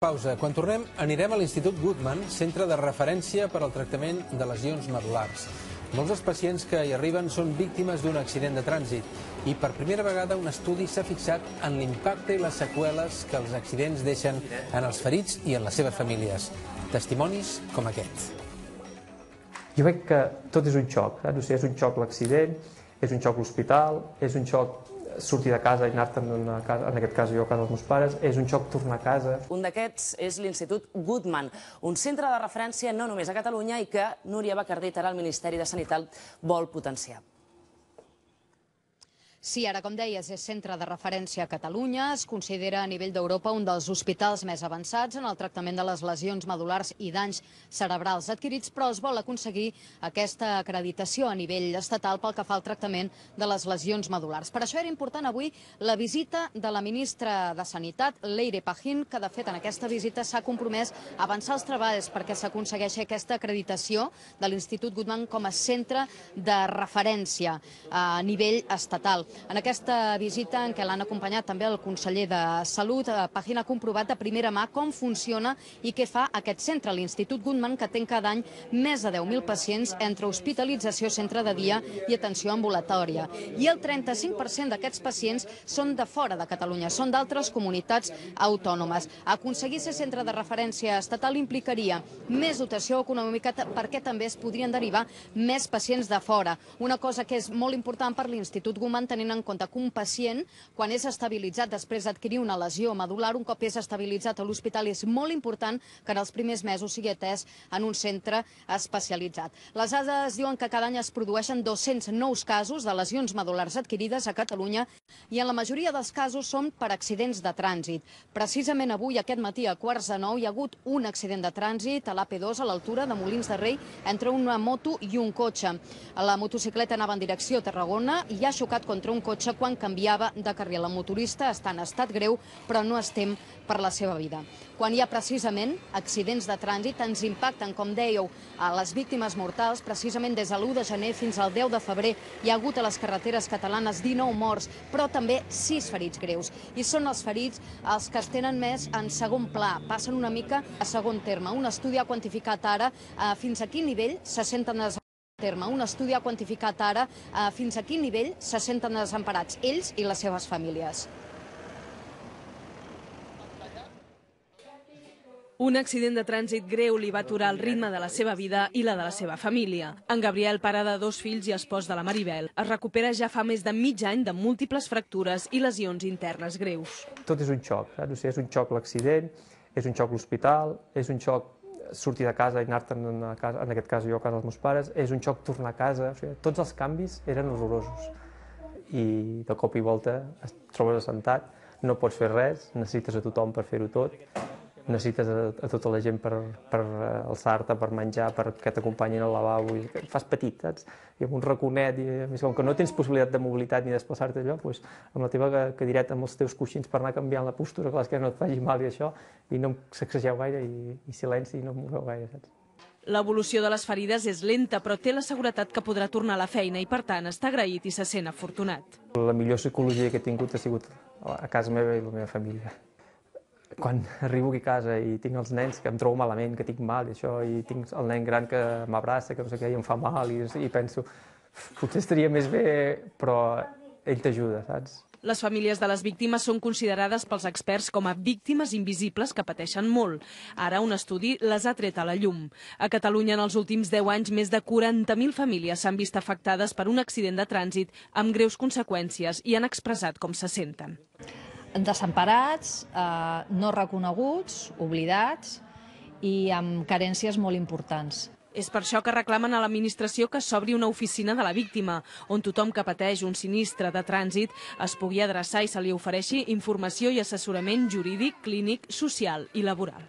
Pausa. Quan tornem anirem a l'Institut Guttmann, centre de referència per al tractament de lesions medul·lars. Molts dels pacients que hi arriben són víctimes d'un accident de trànsit i per primera vegada un estudi s'ha fixat en l'impacte i les seqüeles que els accidents deixen en els ferits i en les seves famílies. Testimonis com aquest. Jo veig que tot és un xoc, saps? O sigui, és un xoc l'accident, és un xoc l'hospital, és un xoc sortir de casa i anar-te'n en aquest cas jo a casa dels meus pares, és un xoc tornar a casa. Un d'aquests és l'Institut Guttmann, un centre de referència no només a Catalunya i que Núria Bacardit, ara el Ministeri de Sanitat, vol potenciar. Sí, ara, com deies, és centre de referència a Catalunya. Es considera a nivell d'Europa un dels hospitals més avançats en el tractament de les lesions medul·lars i danys cerebrals adquirits, però es vol aconseguir aquesta acreditació a nivell estatal pel que fa al tractament de les lesions medul·lars. Per això era important avui la visita de la ministra de Sanitat, Leire Pajín, que de fet en aquesta visita s'ha compromès a avançar els treballs perquè s'aconsegueixi aquesta acreditació de l'Institut Guttmann com a centre de referència a nivell estatal. En aquesta visita, en què l'han acompanyat també el conseller de Salut, Pajín ha comprovat de primera mà com funciona i què fa aquest centre, l'Institut Guttmann, que té cada any més de 10.000 pacients entre hospitalització, centre de dia i atenció ambulatòria. I el 35% d'aquests pacients són de fora de Catalunya, són d'altres comunitats autònomes. Aconseguir ser centre de referència estatal implicaria més dotació econòmica perquè també es podrien derivar més pacients de fora. Una cosa que és molt important per l'Institut Guttmann, tenint en compte que un pacient, quan és estabilitzat després d'adquirir una lesió medul·lar, un cop és estabilitzat a l'hospital, és molt important que en els primers mesos sigui atès en un centre especialitzat. Les dades diuen que cada any es produeixen 200 nous casos de lesions medul·lars adquirides a Catalunya i en la majoria dels casos són per accidents de trànsit. Precisament avui, aquest matí, a 8:45, hi ha hagut un accident de trànsit a l'AP2 a l'altura de Molins de Rei entre una moto i un cotxe. La motocicleta anava en direcció a Tarragona i ha xocat contra un cotxe quan canviava de carril. La motorista està en estat greu, però no es tem per la seva vida. Quan hi ha precisament accidents de trànsit, ens impacten, com dèieu, a les víctimes mortals. Precisament des de l'1 de gener fins al 10 de febrer hi ha hagut a les carreteres catalanes 19 morts, però també 6 ferits greus. I són els ferits els que es tenen més en segon pla, passen una mica a segon terme. Un estudi ha quantificat ara fins a quin nivell se senten Un estudi ha quantificat ara fins a quin nivell se senten desemparats ells i les seves famílies. Un accident de trànsit greu li va aturar el ritme de la seva vida i la de la seva família. En Gabriel, pare de 2 fills i espòs de la Maribel, es recupera ja fa més de mig any de múltiples fractures i lesions internes greus. Tot és un xoc, saps? O sigui, és un xoc l'accident, és un xoc l'hospital, és un xoc sortir de casa i anar-te'n a casa, en aquest cas jo a casa dels meus pares, és un xoc tornar a casa, o sigui, tots els canvis eren horrorosos. I de cop i volta et trobes assentat, no pots fer res, necessites a tothom per fer-ho tot, necessites a tota la gent per alçar-te, per menjar, perquè t'acompanyin al lavabo, i fas petit, saps? I amb un raconet, i com que no tens possibilitat de mobilitat ni desplaçar-te allò, doncs, amb la teva cadireta, amb els teus coixins per anar canviant la postura, clar, que no et faci mal i això, i no sacsegeu gaire, i silenci, i no em moveu gaire, saps? L'evolució de les ferides és lenta, però té la seguretat que podrà tornar a la feina i, per tant, està agraït i se sent afortunat. La millor psicologia que he tingut ha sigut a casa meva i la meva família. Quan arribo aquí a casa i tinc els nens que em trobo malament, que tinc mal i això, i tinc el nen gran que m'abraça, que no sé què, i em fa mal, i penso, potser estaria més bé, però ell t'ajuda, saps? Les famílies de les víctimes són considerades pels experts com a víctimes invisibles que pateixen molt. Ara un estudi les ha tret a la llum. A Catalunya, en els últims 10 anys, més de 40.000 famílies s'han vist afectades per un accident de trànsit amb greus conseqüències i han expressat com se senten. Desemparats, no reconeguts, oblidats i amb carències molt importants. És per això que reclamen a l'administració que s'obri una oficina de la víctima, on tothom que pateix un sinistre de trànsit es pugui adreçar i se li ofereixi informació i assessorament jurídic, clínic, social i laboral.